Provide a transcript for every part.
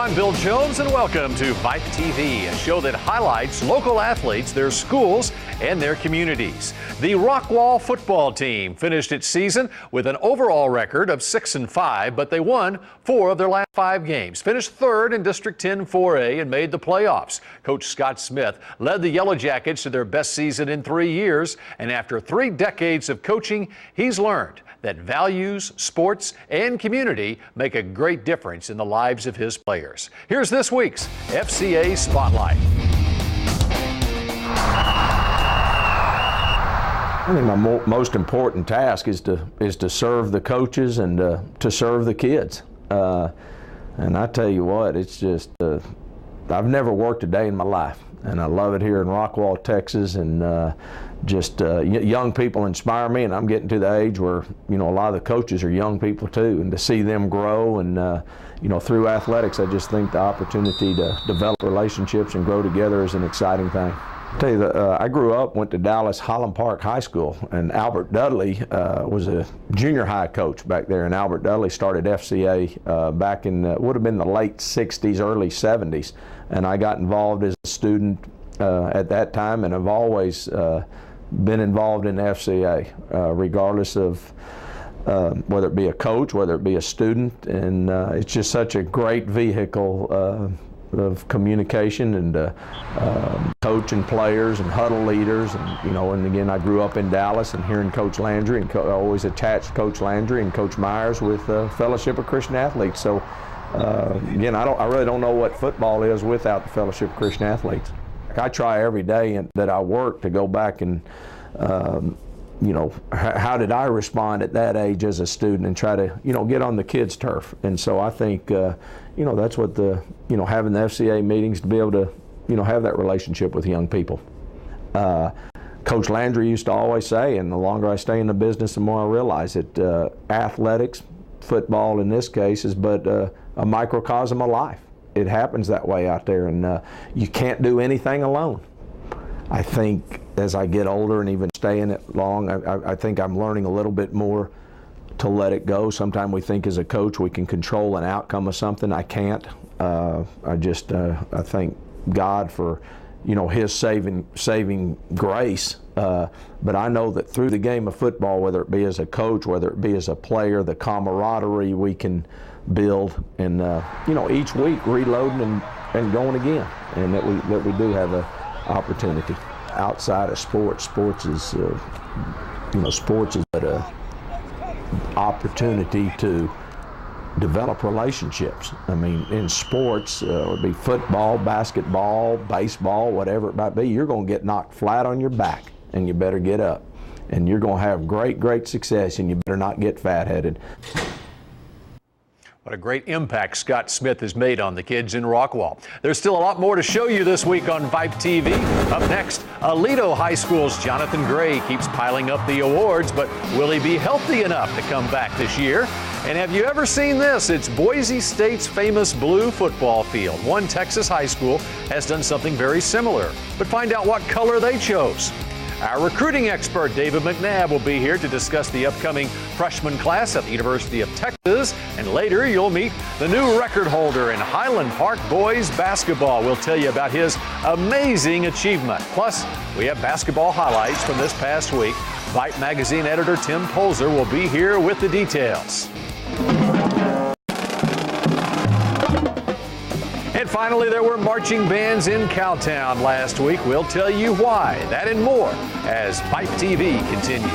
I'm Bill Jones, and welcome to VYPE TV, a show that highlights local athletes, their schools, and their communities. The Rockwall football team finished its season with an overall record of 6-5, but they won 4 of their last 5 games, finished 3rd in District 10 4A, and made the playoffs. Coach Scott Smith led the Yellow Jackets to their best season in 3 years, and after 3 decades of coaching, he's learned that values, sports, and community make a great difference in the lives of his players. Here's this week's FCA Spotlight. I think my most important task is to serve the coaches and to serve the kids. And I tell you what, it's just, I've never worked a day in my life. And I love it here in Rockwall, Texas, and young people inspire me, and I'm getting to the age where, a lot of the coaches are young people too, and to see them grow and, through athletics, I just think the opportunity to develop relationships and grow together is an exciting thing. I'll tell you, I grew up, went to Dallas Highland Park High School, and Albert Dudley was a junior high coach back there, and Albert Dudley started FCA back in, would have been the late 60s, early 70s, and I got involved as a student at that time, and have always been involved in FCA, regardless of whether it be a coach, whether it be a student, and it's just such a great vehicle of communication and coaching players and huddle leaders, and and again, I grew up in Dallas, and hearing Coach Landry, and I always attached Coach Landry and Coach Myers with Fellowship of Christian Athletes. So again, I really don't know what football is without the Fellowship of Christian Athletes. I try every day that I work to go back and how did I respond at that age as a student, and try to get on the kids' turf. And so I think that's what the having the FCA meetings, to be able to have that relationship with young people. Coach Landry used to always say, and the longer I stay in the business, the more I realize that athletics, football in this case, is but a microcosm of life. It happens that way out there, and you can't do anything alone. I think as I get older and even stay in it long, I think I'm learning a little bit more to let it go. Sometimes we think as a coach we can control an outcome of something. I can't. I thank God for His saving grace. But I know that through the game of football, whether it be as a coach, whether it be as a player, the camaraderie we can build, and each week reloading and going again, and that we do have a opportunity outside of sports. Sports is sports is an opportunity to develop relationships. I mean, in sports, it would be football, basketball, baseball, whatever it might be, you're going to get knocked flat on your back, and you better get up, and you're going to have great success, and you better not get fat-headed. What a great impact Scott Smith has made on the kids in Rockwall. There's still a lot more to show you this week on VYPE TV. Up next, Aledo High School's Jonathan Gray keeps piling up the awards, but will he be healthy enough to come back this year? And have you ever seen this? It's Boise State's famous blue football field. One Texas high school has done something very similar, but find out what color they chose. Our recruiting expert, David McNabb, will be here to discuss the upcoming freshman class at the University of Texas. And later, you'll meet the new record holder in Highland Park boys basketball. We'll tell you about his amazing achievement. Plus, we have basketball highlights from this past week. VYPE magazine editor Tim Polzer will be here with the details. And finally, there were marching bands in Cowtown last week. We'll tell you why. That and more as VYPE TV continues.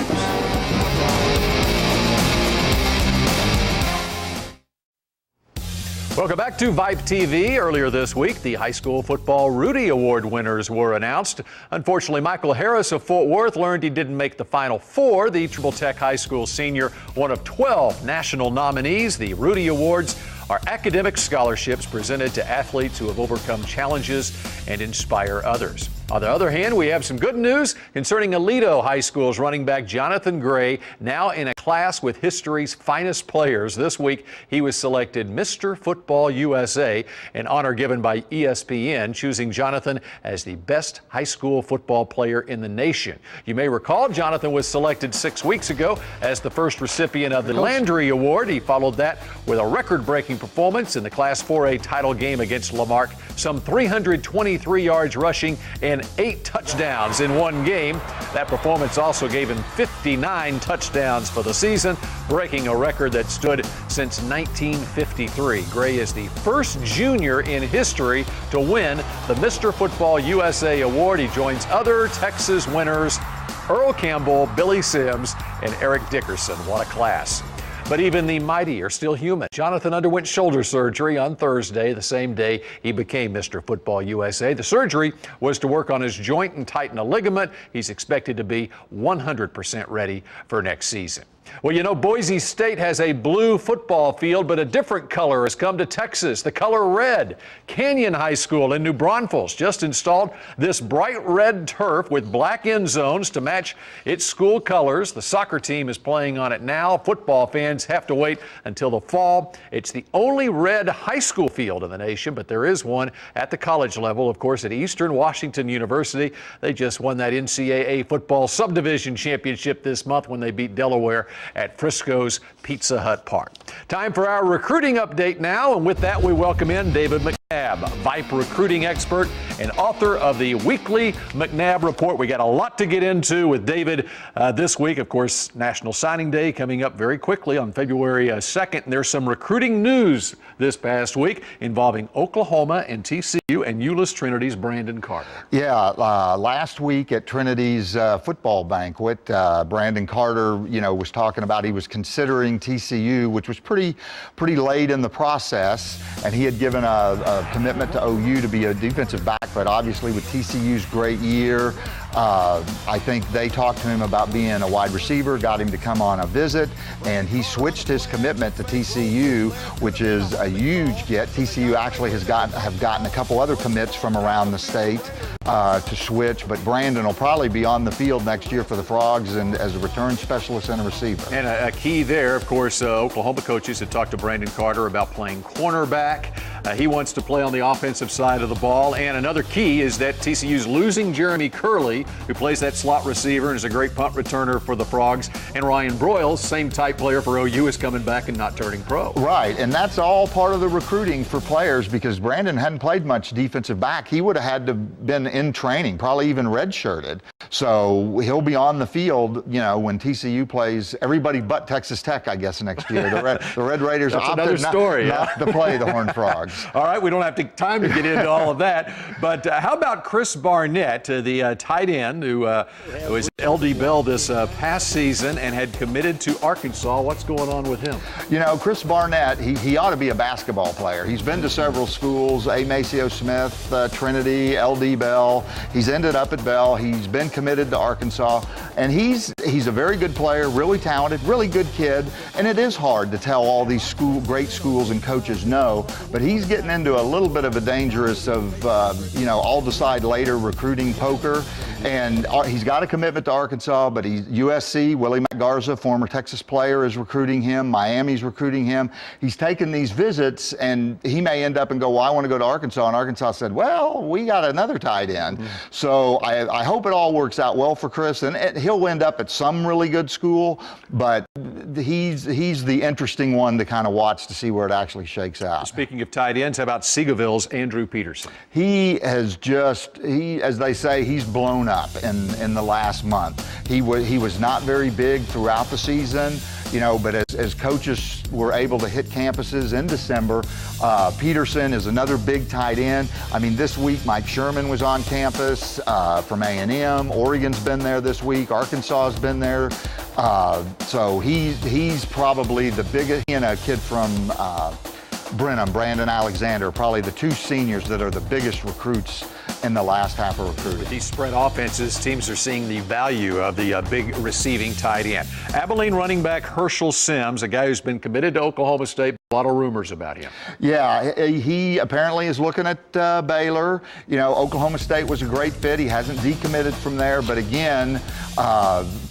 Welcome back to VYPE TV. Earlier this week, the High School Football Rudy Award winners were announced. Unfortunately, Michael Harris of Fort Worth learned he didn't make the Final Four. The Triple Tech High School senior, one of 12 national nominees. The Rudy Awards are academic scholarships presented to athletes who have overcome challenges and inspire others. On the other hand, we have some good news concerning Aledo High School's running back Jonathan Gray, now in a class with history's finest players. This week, he was selected Mr. Football USA, an honor given by ESPN, choosing Jonathan as the best high school football player in the nation. You may recall Jonathan was selected 6 weeks ago as the first recipient of the Landry Award. He followed that with a record-breaking performance in the Class 4A title game against Lamarck, some 323 yards rushing and 8 touchdowns in one game. That performance also gave him 59 touchdowns for the season, breaking a record that stood since 1953. Gray is the first junior in history to win the Mr. Football USA Award. He joins other Texas winners, Earl Campbell, Billy Sims, and Eric Dickerson. What a class. But even the mighty are still human. Jonathan underwent shoulder surgery on Thursday, the same day he became Mr. Football USA. The surgery was to work on his joint and tighten a ligament. He's expected to be 100% ready for next season. Well, you know, Boise State has a blue football field, but a different color has come to Texas, the color red. Canyon High School in New Braunfels just installed this bright red turf with black end zones to match its school colors. The soccer team is playing on it now. Football fans have to wait until the fall. It's the only red high school field in the nation, but there is one at the college level, of course, at Eastern Washington University. They just won that NCAA football subdivision championship this month when they beat Delaware at Frisco's Pizza Hut Park. Time for our recruiting update now, and with that we welcome in David McNabb, VYPE recruiting expert and author of the weekly McNabb Report. We got a lot to get into with David this week. Of course, National Signing Day coming up very quickly on February 2nd. And there's some recruiting news this past week involving Oklahoma and TCU and Euless Trinity's Brandon Carter. Yeah, last week at Trinity's football banquet, Brandon Carter, was talking about he was considering TCU, which was pretty late in the process, and he had given a commitment to OU to be a defensive back, but obviously with TCU's great year, I think they talked to him about being a wide receiver, got him to come on a visit, and he switched his commitment to TCU, which is a huge get. TCU actually have gotten a couple other commits from around the state to switch, but Brandon will probably be on the field next year for the Frogs and as a return specialist and a receiver. And a key there, of course, Oklahoma coaches had talked to Brandon Carter about playing cornerback. He wants to play on the offensive side of the ball. And another key is that TCU's losing Jeremy Curley, who plays that slot receiver and is a great punt returner for the Frogs. And Ryan Broyles, same type player for OU, is coming back and not turning pro. Right, and that's all part of the recruiting for players because Brandon hadn't played much defensive back. He would have had to been in training, probably even redshirted. So he'll be on the field, when TCU plays everybody but Texas Tech, I guess, next year. The Red Raiders That's opted another story, not to play the Horned Frogs. All right, we don't have time to get into all of that. But how about Chris Barnett, the tight end who was LD Bell this past season and had committed to Arkansas? What's going on with him? Chris Barnett, he ought to be a basketball player. He's been to several schools, A. Maceo Smith, Trinity, LD Bell. He's ended up at Bell. He's been committed to Arkansas. And he's a very good player, really talented, really good kid. And it is hard to tell all these great schools and coaches no, but he's getting into a little bit of a dangerous I'll decide later recruiting poker. And he's got a commitment to Arkansas, but USC, Willie McGarza, former Texas player, is recruiting him. Miami's recruiting him. He's taken these visits, and he may end up and go, well, I want to go to Arkansas. And Arkansas said, well, we got another tight end. Mm-hmm. So I hope it all works out well for Chris. And he'll end up at some really good school, but he's the interesting one to kind of watch to see where it actually shakes out. Speaking of tight ends, how about Seagoville's Andrew Peterson? He has as they say, he's blown up in the last month. He was not very big throughout the season, but as coaches were able to hit campuses in December, Peterson is another big tight end. I mean, this week Mike Sherman was on campus from A&M. Oregon's been there this week. Arkansas has been there. So he's probably the biggest. He and a kid from Brenham, Brandon Alexander, probably the two seniors that are the biggest recruits in the last half of recruiting. With these spread offenses, teams are seeing the value of the big receiving tight end. Abilene running back Herschel Sims, a guy who's been committed to Oklahoma State, A lot of rumors about him. Yeah, he apparently is looking at Baylor. You know, Oklahoma State was a great fit. He hasn't decommitted from there, but again,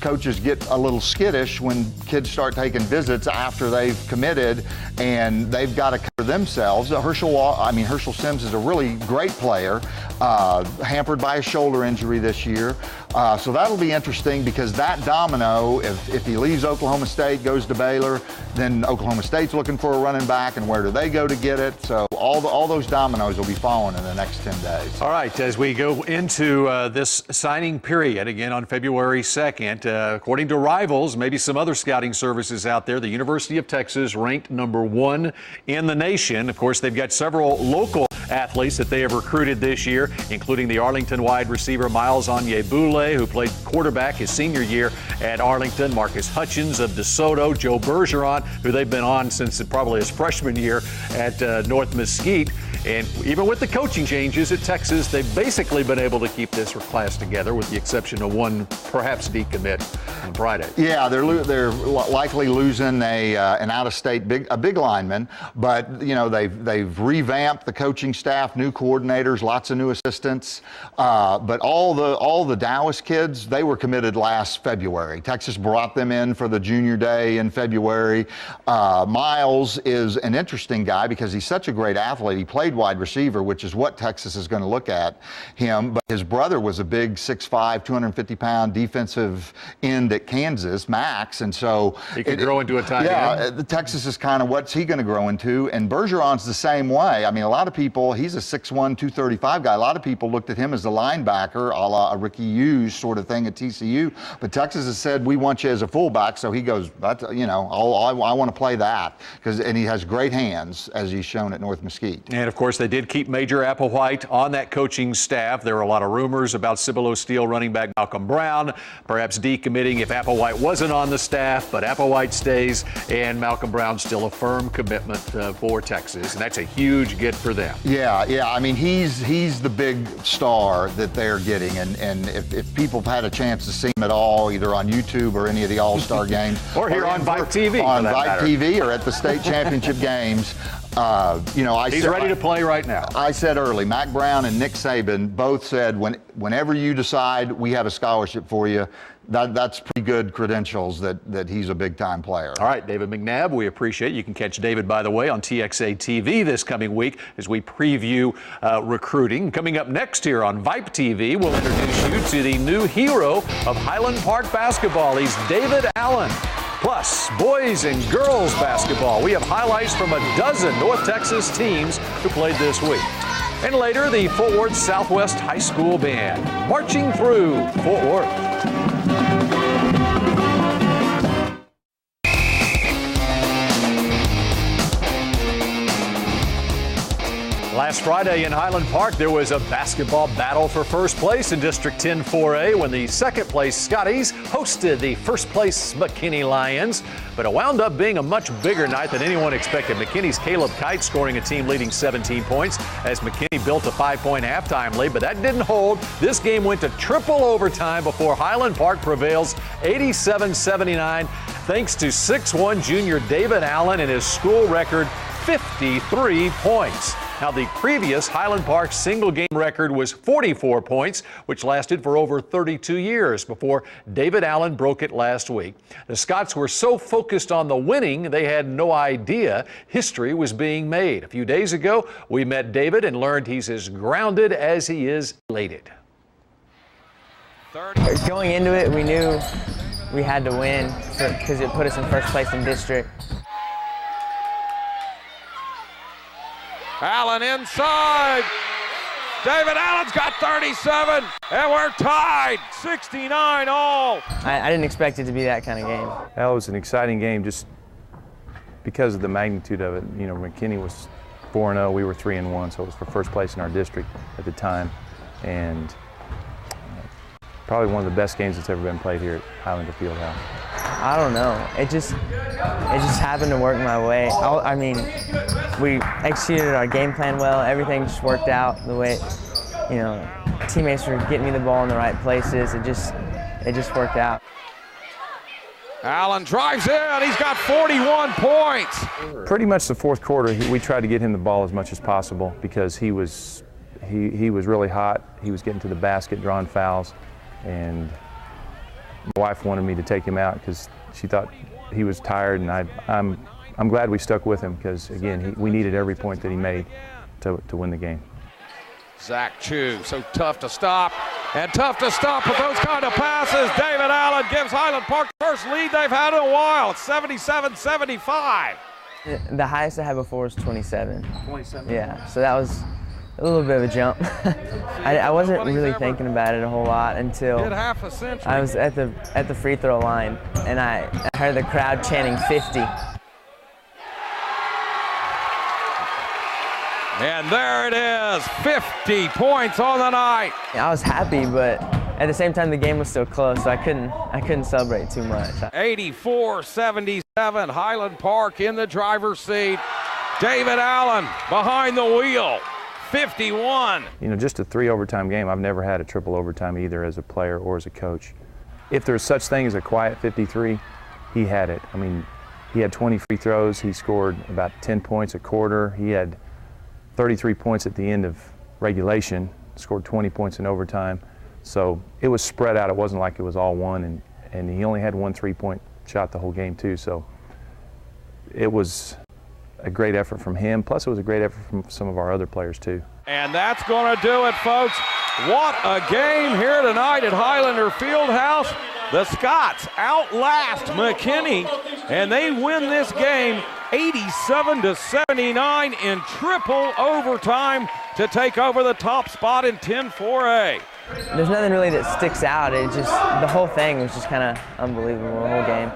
coaches get a little skittish when kids start taking visits after they've committed, and they've got to cover themselves. Herschel Sims is a really great player, hampered by a shoulder injury this year. So that'll be interesting, because that domino, if he leaves Oklahoma State, goes to Baylor, then Oklahoma State's looking for a running back, and where do they go to get it? So all those dominoes will be falling in the next 10 days. All right, as we go into this signing period, again on February 2nd, according to Rivals, maybe some other scouting services out there, the University of Texas ranked #1 in the nation. Of course, they've got several local athletes that they have recruited this year, including the Arlington wide receiver Miles Onyebule, who played quarterback his senior year at Arlington, Marcus Hutchins of DeSoto, Joe Bergeron, who they've been on since probably his freshman year at North Mesquite. And even with the coaching changes at Texas, they've basically been able to keep this class together, with the exception of one perhaps decommit on Friday. Yeah, they're likely losing an out-of-state big lineman, but you know they've revamped the coaching staff, new coordinators, lots of new assistants. But all the Dallas kids, they were committed last February. Texas brought them in for the junior day in February. Miles is an interesting guy because he's such a great athlete. He played wide receiver, which is what Texas is going to look at him. But his brother was a big 6'5", 250-pound defensive end at Kansas, Max, and so he could grow into a tight end. Yeah, Texas is kind of what's he going to grow into, and Bergeron's the same way. I mean, a lot of people, he's a 6'1", 235 guy. A lot of people looked at him as the linebacker, a la a Ricky Hughes sort of thing at TCU. But Texas has said, we want you as a fullback, so he goes, you know, I want to play that, and he has great hands, as he's shown at North Mesquite. And of course, they did keep Major Applewhite on that coaching staff. There were a lot of rumors about Cibolo Steel running back Malcolm Brown perhaps decommitting if Applewhite wasn't on the staff, but Applewhite stays, and Malcolm Brown still a firm commitment for Texas, and that's a huge get for them. Yeah. I mean, he's the big star that they're getting, and if people have had a chance to see him at all, either on YouTube or any of the All-Star games, or here on VYPE TV, on VYPE TV, or at the state championship games. You know, he's ready to play right now. I said early, Mac Brown and Nick Saban both said, whenever you decide we have a scholarship for you, that's pretty good credentials that he's a big-time player. All right, David McNabb, we appreciate it. You can catch David, by the way, on TXA TV this coming week as we preview recruiting. Coming up next here on VYPE TV, we'll introduce you to the new hero of Highland Park basketball. He's David Allen. Plus, boys and girls basketball. We have highlights from a dozen North Texas teams who played this week. And later, the Fort Worth Southwest High School Band marching through Fort Worth. Last Friday in Highland Park, there was a basketball battle for first place in District 10 4A when the second place Scotties hosted the first place McKinney Lions. But it wound up being a much bigger night than anyone expected. McKinney's Caleb Kite scoring a team-leading 17 points as McKinney built a 5-point halftime lead, but that didn't hold. This game went to triple overtime before Highland Park prevails 87-79 thanks to 6'1" junior David Allen and his school record 53 points. Now, the previous Highland Park single-game record was 44 points, which lasted for over 32 years before David Allen broke it last week. The Scots were so focused on the winning, they had no idea history was being made. A few days ago, we met David and learned he's as grounded as he is elated. Going into it, we knew we had to win because it put us in first place in district. Allen inside. David Allen's got 37, and we're tied, 69 all. I didn't expect it to be that kind of game. That was an exciting game just because of the magnitude of it. You know, McKinney was 4-0, we were 3-1, so it was for first place in our district at the time. And probably one of the best games that's ever been played here at Highlander Fieldhouse. I don't know. It just happened to work my way. I mean, we executed our game plan well. Everything just worked out the way, you know, teammates were getting me the ball in the right places. It just worked out. Allen drives in. He's got 41 points. Pretty much the fourth quarter, we tried to get him the ball as much as possible because he was really hot. He was getting to the basket, drawing fouls, and my wife wanted me to take him out because she thought he was tired, and I'm glad we stuck with him because, again, we needed every point that he made to win the game. Zach Chu, so tough to stop, and tough to stop with those kind of passes. David Allen gives Highland Park the first lead they've had in a while. It's 77-75. The highest I had before was 27. 27? Yeah, so that was a little bit of a jump. I wasn't really thinking about it a whole lot until I was at the free throw line, and I heard the crowd chanting 50. And there it is, 50 points on the night. I was happy, but at the same time the game was still close, so I couldn't celebrate too much. 84-77, Highland Park in the driver's seat. David Allen behind the wheel, 51. You know, just a 3 overtime game. I've never had a triple overtime either as a player or as a coach. If there's such thing as a quiet 53, he had it. I mean, he had 20 free throws. He scored about 10 points a quarter. He had 33 points at the end of regulation, scored 20 points in overtime. So it was spread out. It wasn't like it was all one, and he only had 1 3-point shot the whole game too. So it was a great effort from him. Plus it was a great effort from some of our other players too. And that's going to do it, folks. What a game here tonight at Highlander Fieldhouse. The Scots outlast McKinney, and they win this game 87-79 in triple overtime to take over the top spot in 10-4A. There's nothing really that sticks out. It just, the whole thing was just kind of unbelievable, the whole game.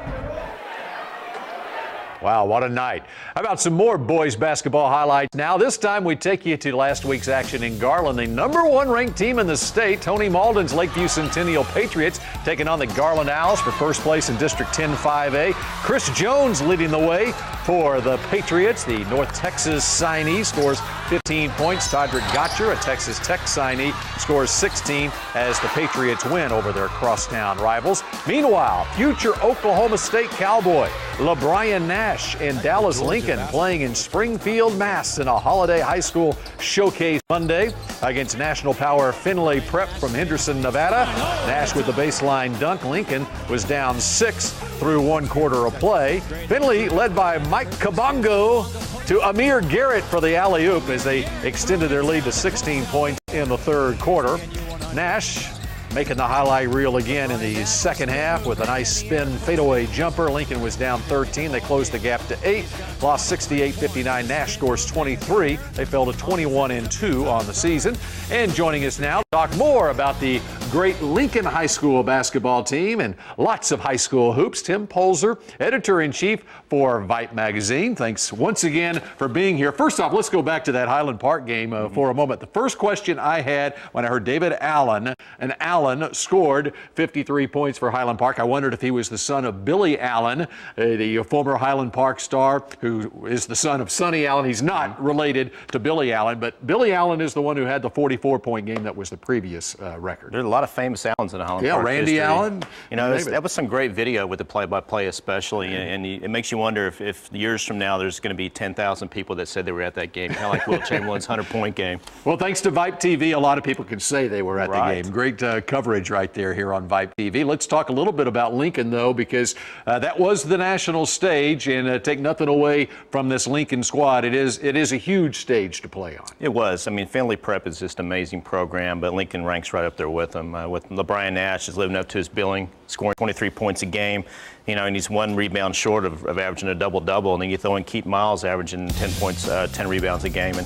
Wow, what a night. How about some more boys basketball highlights now? This time we take you to last week's action in Garland. The #1 ranked team in the state, Tony Malden's Lakeview Centennial Patriots, taking on the Garland Owls for first place in District 10-5A. Chris Jones leading the way for the Patriots. The North Texas signee scores 15 points. Todrick Gotcher, a Texas Tech signee, scores 16 as the Patriots win over their crosstown rivals. Meanwhile, future Oklahoma State Cowboy LeBrian Nash and Dallas Lincoln playing in Springfield, Mass. in a Holiday High School showcase Monday against National Power Findlay Prep from Henderson, Nevada. Nash with the baseline dunk. Lincoln was down 6 through 1 quarter of play. Findlay led by Mike Kabongo to Amir Garrett for the alley-oop as they extended their lead to 16 points in the third quarter. Nash making the highlight reel again in the second half with a nice spin fadeaway jumper. Lincoln was down 13. They closed the gap to 8. Lost 68-59. Nash scores 23. They fell to 21-2 on the season. And joining us now to talk more about the great Lincoln High School basketball team and lots of high school hoops, Tim Polzer, editor-in-chief for VYPE magazine. Thanks once again for being here. First off, let's go back to that Highland Park game for a moment. The first question I had when I heard David Allen, and Allen scored 53 points for Highland Park. I wondered if he was the son of Billy Allen, the former Highland Park star, who is the son of Sonny Allen. He's not related to Billy Allen, but Billy Allen is the one who had the 44-point game that was the previous record. There's a lot of famous Allens in the Highland Park Randy history. Allen. You know, that was some great video with the play-by-play especially, and it makes you wonder if years from now there's going to be 10,000 people that said they were at that game, kind of like Will Chamberlain's 100-point game. Well, thanks to VYPE TV, a lot of people can say they were at the game. Great coverage right there here on VYPE TV. Let's talk a little bit about Lincoln, though, because that was the national stage, and take nothing away from this Lincoln squad. It is a huge stage to play on. It was. I mean, Findlay Prep is just an amazing program, but Lincoln ranks right up there with them. With LeBrian Nash is living up to his billing, scoring 23 points a game. You know, and he's 1 rebound short of averaging a double-double, and then you throw in Keith Miles averaging 10 points, 10 rebounds a game,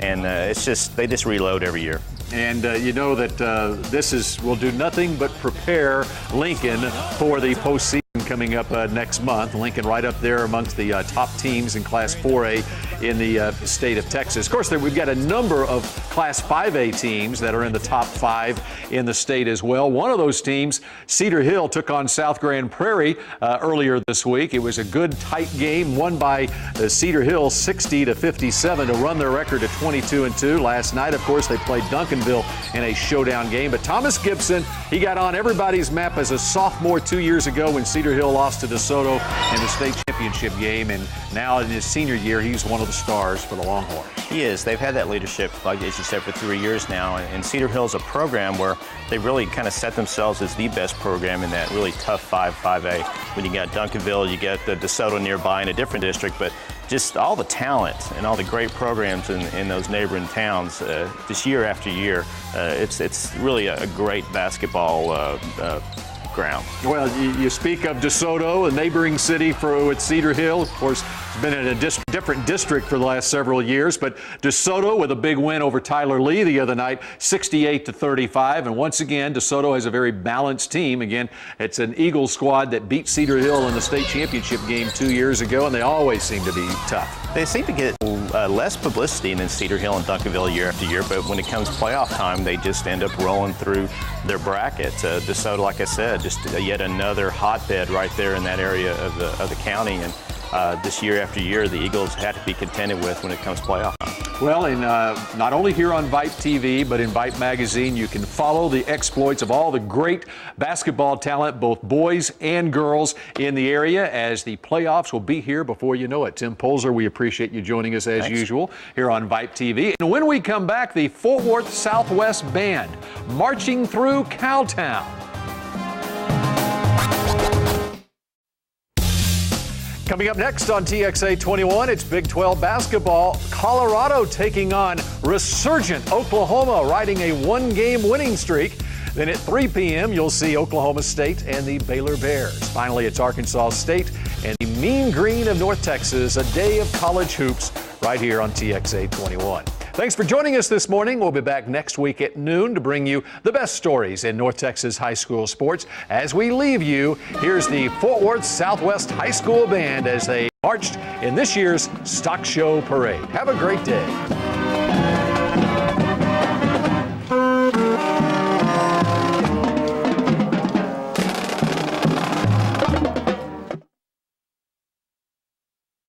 and it's just, they just reload every year. And you know that will do nothing but prepare Lincoln for the postseason coming up next month. Lincoln right up there amongst the top teams in Class 4A in the state of Texas. Of course, we've got a number of Class 5A teams that are in the top 5 in the state as well. One of those teams, Cedar Hill, took on South Grand Prairie earlier this week. It was a good, tight game, won by Cedar Hill 60-57 to run their record to 22-2. Last night, of course, they played Duncanville in a showdown game. But Thomas Gibson, he got on everybody's map as a sophomore 2 years ago when Cedar Hill lost to DeSoto in the state championship game. And now in his senior year, he's one of the stars for the Longhorns. He is. They've had that leadership, like as you said, for 3 years now. And Cedar Hill is a program where they really kind of set themselves as the best program in that really tough 5A. When you got Duncanville, you get the DeSoto nearby in a different district, but just all the talent and all the great programs in those neighboring towns, just year after year, it's really a great basketball ground. Well, you speak of DeSoto, a neighboring city with Cedar Hill. Of course, it's been in a different district for the last several years, but DeSoto with a big win over Tyler Lee the other night, 68-35. And once again, DeSoto has a very balanced team. Again, it's an Eagles squad that beat Cedar Hill in the state championship game 2 years ago, and they always seem to be tough. They seem to get less publicity than Cedar Hill and Duncanville year after year, but when it comes playoff time, they just end up rolling through their bracket. DeSoto, like I said, just yet another hotbed right there in that area of the county. And this year after year, the Eagles had to be contended with when it comes playoff time. Well, and not only here on VYPE TV, but in VYPE Magazine, you can follow the exploits of all the great basketball talent, both boys and girls in the area, as the playoffs will be here before you know it. Tim Polzer, we appreciate you joining us as usual here on VYPE TV. And when we come back, the Fort Worth Southwest Band marching through Cowtown. Coming up next on TXA 21, it's Big 12 basketball. Colorado taking on resurgent Oklahoma, riding a one-game winning streak. Then at 3 p.m., you'll see Oklahoma State and the Baylor Bears. Finally, it's Arkansas State and the Mean Green of North Texas, a day of college hoops right here on TXA 21. Thanks for joining us this morning. We'll be back next week at noon to bring you the best stories in North Texas high school sports. As we leave you, here's the Fort Worth Southwest High School Band as they marched in this year's Stock Show Parade. Have a great day.